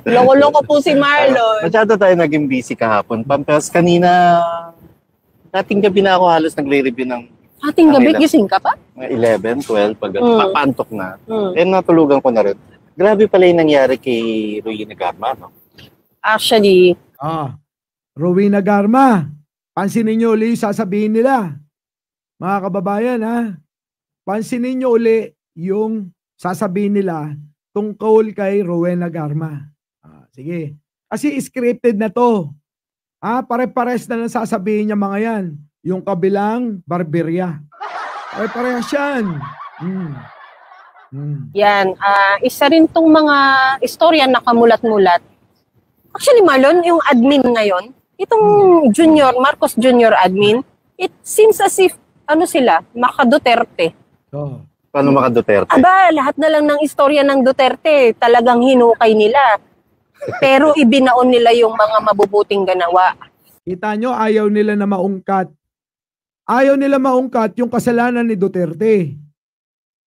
Loko-loko po si Marlon. Masyado tayo naging busy kahapon. Pampers, kanina, dating gabi na ako halos nagre-review ng Ating gabi, gising ka pa? mga 11, 12, pag papantok na. Mm. Natulugan ko na rin. Grabe pala yung nangyari kay Rowena Garma, no? Actually, Rowena Garma, pansinin nyo uli yung sasabihin nila. Mga kababayan, ha? Pansinin nyo uli yung sasabihin nila tungkol kay Rowena Garma. Sige. Kasi scripted na to. Pare-pares na lang sasabihin niya mga yan. Yung kabilang barberya. Pare-parehas yan. Yan. Isa rin tong mga istorya na kamulat-mulat. Actually, Marlon, yung admin ngayon, itong Marcos Jr. admin, it seems as if, sila, maka-Duterte. Paano maka-Duterte? Aba, lahat na lang ng istorya ng Duterte, talagang hinukay nila. Pero ibinaon nila yung mga mabubuting ganawa. Kita nyo, ayaw nila na maungkat. Ayaw nila maungkat yung kasalanan ni Duterte.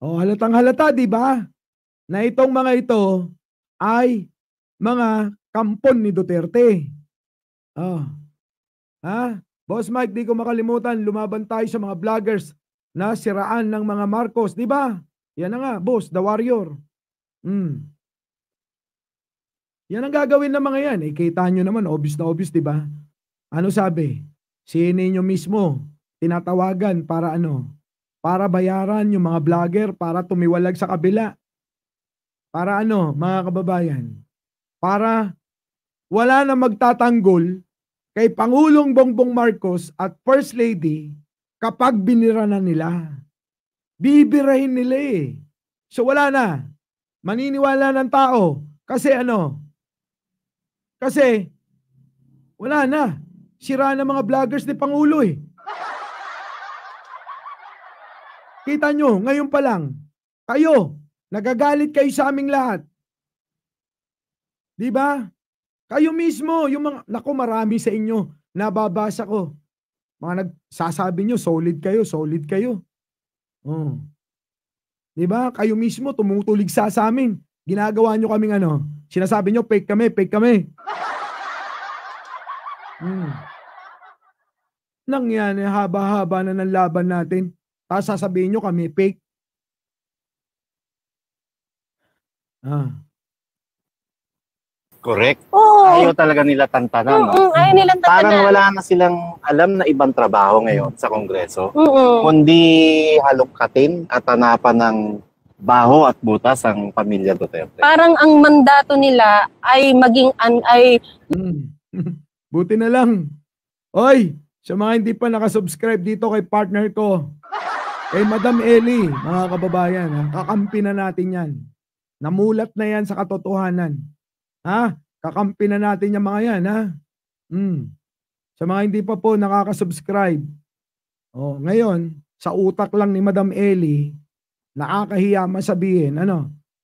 Halatang halata, di ba? Na itong mga ito ay mga kampon ni Duterte. Boss Mike, di ko makalimutan, lumaban tayo sa mga vloggers na siraan ng mga Marcos, di ba? Yan na nga, boss, the warrior. Yan ang gagawin ng mga yan. Kita nyo naman, obvious na obvious, di ba? Ano sabi? Si ninyo mismo, tinatawagan para para bayaran yung mga vlogger para tumiwalag sa kabila. Para mga kababayan? Para wala na magtatanggol kay Pangulong Bongbong Marcos at First Lady kapag binira na nila. Bibirahin nila eh. So wala na. Maniniwala ng tao. Kasi Kasi wala na. Sira na mga vloggers ni Pangulo eh. Kita nyo, ngayon pa lang, kayo, nagagalit kayo sa aming lahat. Di ba? Kayo mismo, yung mga, marami sa inyo, nababasa ko. Mga nagsasabi nyo, solid kayo. Di ba? Kayo mismo, tumutulig sa amin. Ginagawa nyo kaming sinasabi nyo, fake kami. Nangyari, haba-haba na ng laban natin. Tapos sasabihin nyo kami, fake. Correct. Oo. Ayaw talaga nila tantanan. Ayaw nilang tantanan. Parang wala na silang alam na ibang trabaho ngayon sa Kongreso. Kundi halongkatin at hanapan ng baho at butas ang pamilya Duterte. Parang ang mandato nila ay maging Buti na lang. Oy, sa mga hindi pa nakasubscribe dito kay partner ko, kay Madam Ellie, mga kababayan, kakampi na natin yan. Namulat na yan sa katotohanan. Kakampi na natin yung mga yan, Sa mga hindi pa po nakakasubscribe, ngayon, sa utak lang ni Madam Ellie, nakakahiya masabihin,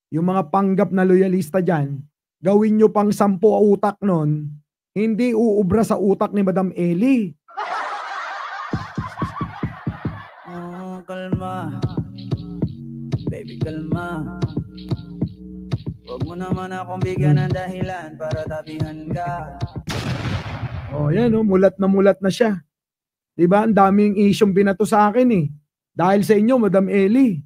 yung mga panggap na loyalista dyan, gawin nyo pang 10 utak nun, hindi uubra sa utak ni Madam Ellie. Kalma. Baby, kalma. Huwag mo naman akong bigyan ng dahilan para tabihan ka. Yan mulat na siya. Diba? Ang daming isyong binato sa akin eh. Dahil sa inyo, Madam Ellie.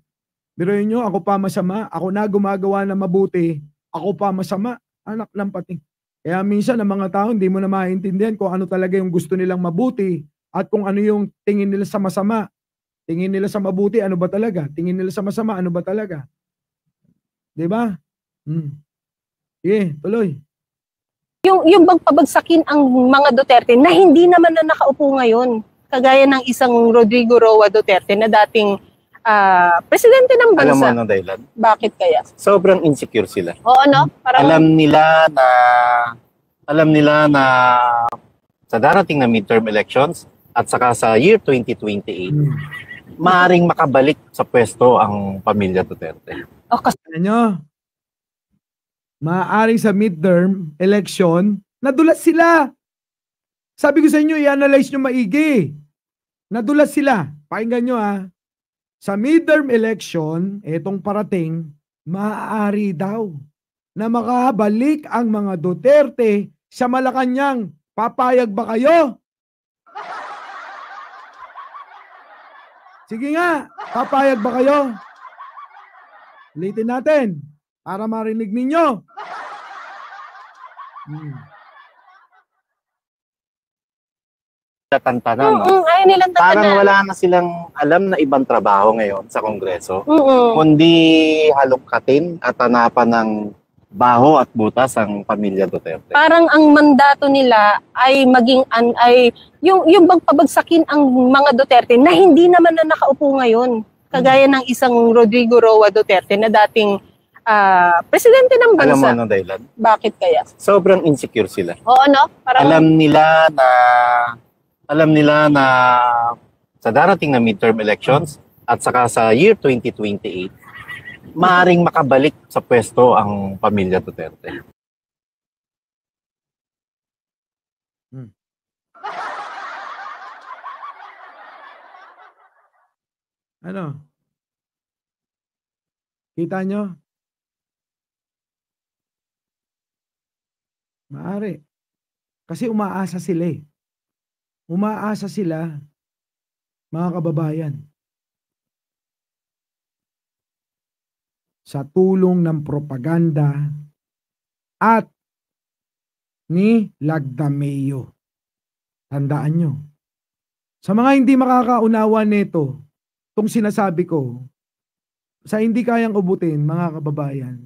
Biruin nyo, ako pa masama. Ako na gumagawa na mabuti. Ako pa masama. Anak ng pating. Kaya minsan ang mga tao hindi mo na maintindihan kung ano talaga yung gusto nilang mabuti at kung ano yung tingin nila sa masama. Tingin nila sa mabuti, ano ba talaga? Tingin nila sa masama, ano ba talaga? Diba? Sige, tuloy. Yung bang pabagsakin ang mga Duterte na hindi naman na nakaupo ngayon. Kagaya ng isang Rodrigo Roa Duterte na dating presidente ng bansa. Alam mo ano dahilan? Bakit kaya? Sobrang insecure sila. Oo, Parang, alam nila na sa darating na midterm elections at saka sa year 2028, maaring makabalik sa pwesto ang pamilya Duterte. Maaring sa midterm election, nadulas sila. Sabi ko sa inyo, i-analyze nyo maigi. Nadulas sila. Pakinggan nyo Sa midterm election, etong parating, maaari daw na makabalik ang mga Duterte sa Malacanang. Papayag ba kayo? Sige nga, papayag ba kayo? Ulitin natin para marinig ninyo. Tatantanan, no? Ayaw nilang Parang tatanan. wala na silang alam na ibang trabaho ngayon sa Kongreso, Mm-mm. kundi halongkatin at hanapan ng baho at butas ang pamilya Duterte. Parang ang mandato nila ay maging yung bang pabagsakin ang mga Duterte na hindi naman na nakaupo ngayon. Kagaya ng isang Rodrigo Roa Duterte na dating presidente ng Alam mo bansa. ano dahilan? Bakit kaya? Sobrang insecure sila. Oo, no? Parang, Alam nila na sa darating na midterm elections at saka sa year 2028, maaring makabalik sa pwesto ang pamilya Duterte. Ano? Kita nyo? Maaari. Kasi umaasa sila eh. Umaasa sila, mga kababayan, sa tulong ng propaganda at ni Lagdameo. Tandaan nyo. Sa mga hindi makakaunawa nito, itong sinasabi ko, sa hindi kayang ubutin, mga kababayan,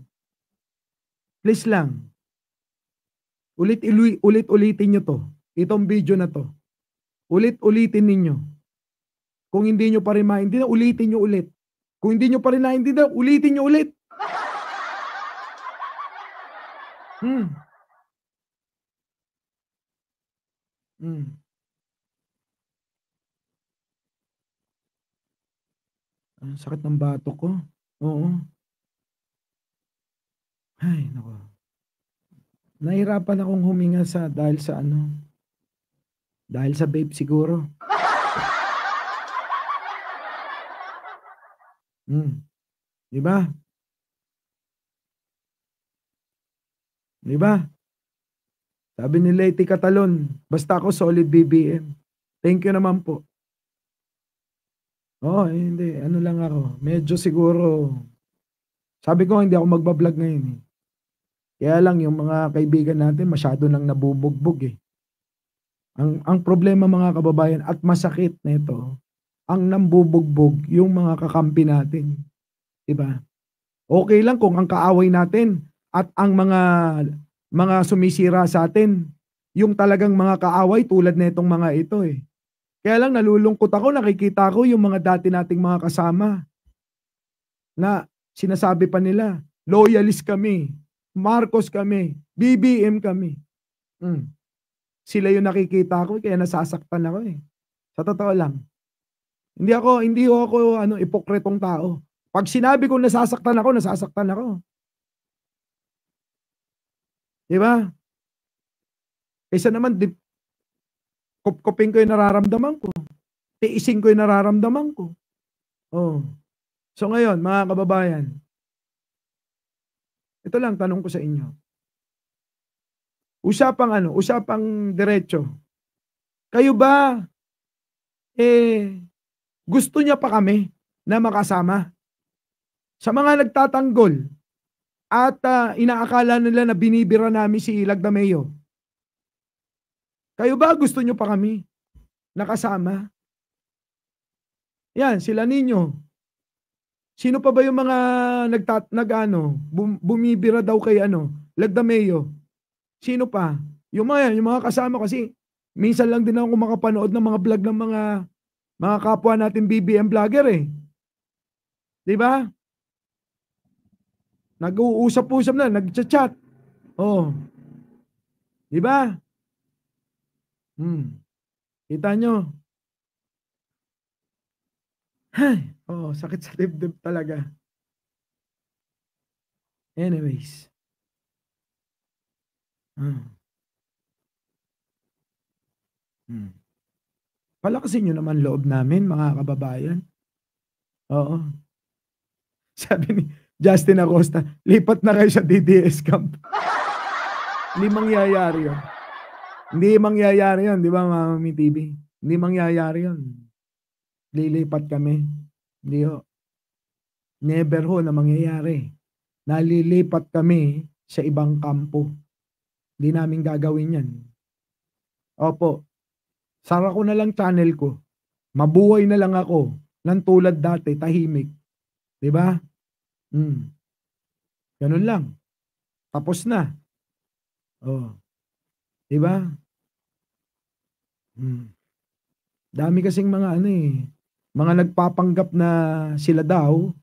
please lang, ulit-ulitin nyo to. Itong video na to. Ulit-ulitin ninyo. Kung hindi nyo pa rin maintindihan, ulitin nyo ulit. Kung hindi nyo pa rin naintindihan, ulitin nyo ulit. Ang sakit ng batok ko. Oo. Ay, nako. Nahirapan akong huminga dahil sa ano. Dahil sa vape siguro. Di ba? Di ba? Sabi ni Leti Catalon, basta ako solid BBM. Thank you naman po. Hindi. Ano lang ako. Medyo siguro, sabi ko hindi ako magbablog ngayon eh. Kaya lang yung mga kaibigan natin masyado nang nabubugbog eh. Ang problema mga kababayan at masakit nito, ang nambubugbog yung mga kakampi natin. Diba? Okay lang kung ang kaaway natin at ang mga sumisira sa atin, yung talagang mga kaaway tulad nitong mga ito eh. Kaya lang nalulungkot ako, nakikita ko yung mga dati nating mga kasama na sinasabi pa nila, loyalist kami, Marcos kami, BBM kami. Sila yung nakikita ko kaya nasasaktan ako eh. Sa totoo lang. Hindi ako ipokretong tao. Pag sinabi ko nasasaktan ako, nasasaktan ako. Di ba? Kaysa naman kupkupin ko yung nararamdaman ko. Tiisin ko yung nararamdaman ko. So ngayon, mga kababayan, ito lang tanong ko sa inyo. Usapang diretso. Kayo ba, gusto niya pa kami na makasama? Sa mga nagtatanggol at inaakala nila na binibira namin si Lagdameo. Kayo ba gusto niyo pa kami nakasama? Yan, sila ninyo. Sino pa ba yung mga bumibira daw kay Lagdameo? Sino pa? Yung mga kasama kasi minsan lang din ako makapanood ng mga vlog ng mga kapwa natin BBM vlogger eh. 'Di ba? Nag-uusap-usap na, nag-chat. 'Di ba? Kita nyo? Sakit sa dibdib talaga. Anyways. Palakasin nyo naman loob namin, mga kababayan. Oo. Justin Acosta, lipat na kayo sa DDS camp. Hindi mangyayari yun. Hindi mangyayari yun, di ba, Mami TV? Hindi mangyayari yun. Lilipat kami. Hindi ho. Never ho na mangyayari. Nalilipat kami sa ibang kampo. Hindi namin gagawin yan. Opo. Sara ko na lang channel ko. Mabuhay na lang ako. Nang tulad dati, tahimik. Di ba? Ganun lang. Tapos na. Oh. Di ba? Dami kasing mga mga nagpapanggap na sila daw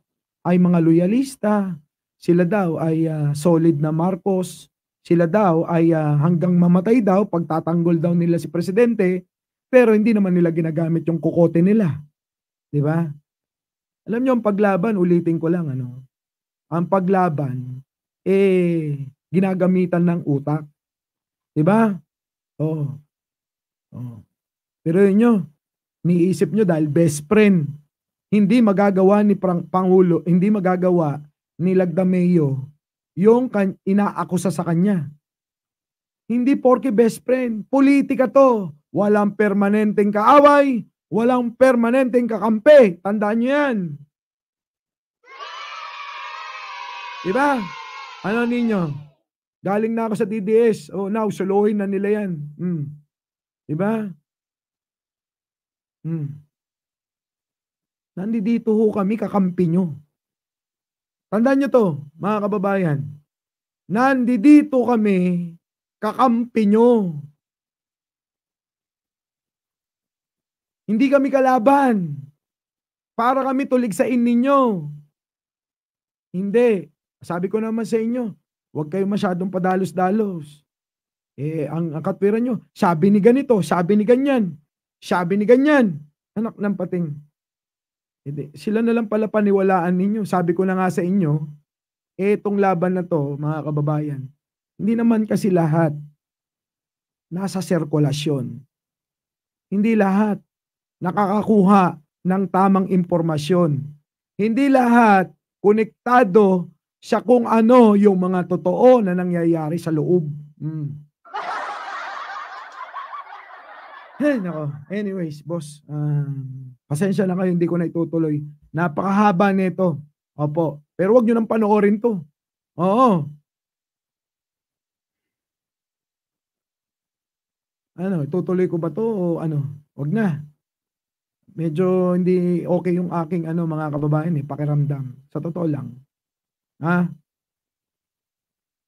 ay mga loyalista. Sila daw ay solid na Marcos. Sila daw ay hanggang mamatay daw pagtatanggol daw nila si presidente, pero hindi naman nila ginagamit yung kukote nila. 'Di ba? Alam niyo ang paglaban, ulitin ko lang ang paglaban ginagamitan ng utak. 'Di ba? Oh. Pero niyo, niisip nyo dahil best friend, hindi magagawa ni Pangulo, hindi magagawa ni Lagdameo yung inaakusa sa kanya. Hindi porke best friend. Politika to. Walang permanenteng kaaway, walang permanenteng kakampi. Tandaan nyo yan. Diba? Ano ninyo? Galing na ako sa DDS. Oh, now, suluhin na nila yan. Diba? Nandito ho kami, kakampi nyo. Tandaan nyo to, mga kababayan. Nandito kami, kakampi nyo. Hindi kami kalaban. Para kami tuligsain ninyo. Hindi. Sabi ko naman sa inyo, huwag kayo masyadong padalos-dalos. Ang katwiran nyo, sabi ni ganito, sabi ni ganyan. Sabi ni ganyan, anak ng pating. Hindi, sila na lang pala paniwalaan ninyo. Sabi ko na nga sa inyo, etong laban na to, mga kababayan, hindi naman kasi lahat nasa sirkulasyon. Hindi lahat nakakakuha ng tamang impormasyon. Hindi lahat konektado sa kung ano yung mga totoo na nangyayari sa loob. Nako. Anyways, boss, pasensya na kayo, hindi ko na itutuloy. Napakahaba nito. Opo. Pero wag nyo nang panoorin to. Oo. Itutuloy ko ba to o ano? Wag na. Medyo hindi okay yung aking mga kababayan pakiramdam. Sa totoo lang. Ha?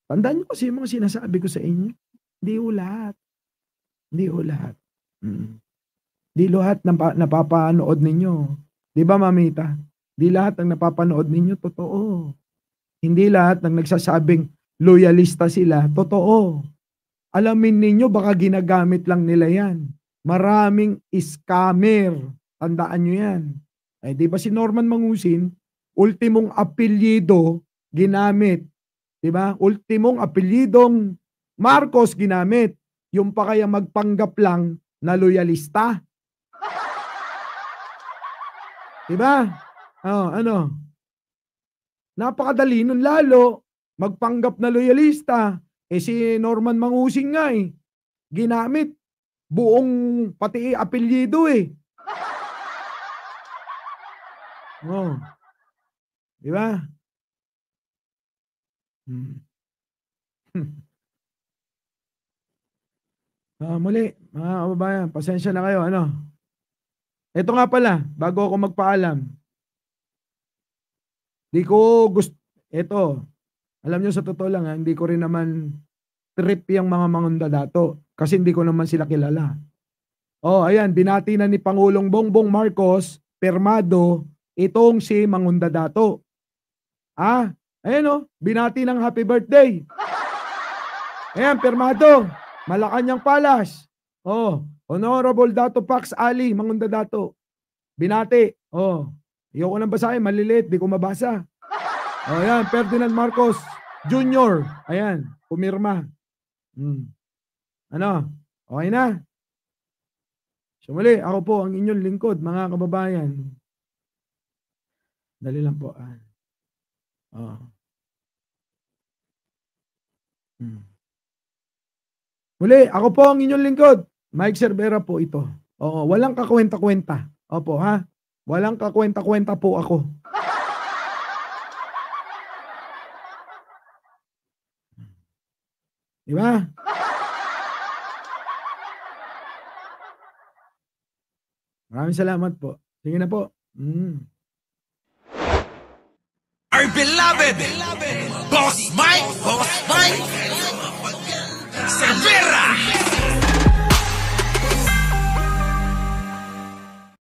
Tandaan nyo kasi yung mga sinasabi ko sa inyo. Hindi ho lahat. Hindi ho lahat. Di lahat ng napapanood ninyo. Di ba, Mamita? Di lahat ng napapanood ninyo, totoo. Hindi lahat ng nagsasabing loyalista sila, totoo. Alamin ninyo, baka ginagamit lang nila yan. Maraming scammer. Tandaan nyo yan. Di ba si Norman Mangusin, ultimong apelyido ginamit. Di ba? Ultimong apelyidong Marcos ginamit. Yung pa kaya magpanggap lang na loyalista. Diba? Napakadali nun lalo. Magpanggap na loyalista. Si Norman Mangusing nga ginamit. Buong pati apelyido Diba? Muli, mga kababayan, pasensya na kayo. Ito nga pala, bago ako magpaalam. Di ko gusto, alam nyo sa totoo lang, hindi ko rin naman trip yung mga mangundadato. Kasi hindi ko naman sila kilala. Ayan, binati na ni Pangulong Bongbong Marcos, permado, itong si Mangundadato. Ayan binati ng happy birthday. Ayan, permado. Malacanang Palas. Honorable Dato Pax Ali, Mangundadato. Binati. Ayoko nang basahin, maliliit, di ko mabasa. Ayan, Ferdinand Marcos Jr. Ayan, pumirma. Okay na? So muli, ako po ang inyong lingkod, mga kababayan. Dali lang po. Oh. Muli, ako po ang inyong lingkod. Mike Cervera po ito. Oo, walang kakwenta-kwenta. Opo, ha? Walang kakwenta-kwenta po ako. Di ba? Maraming salamat po. Sige na po. Our beloved Boss Mike, Boss Mike.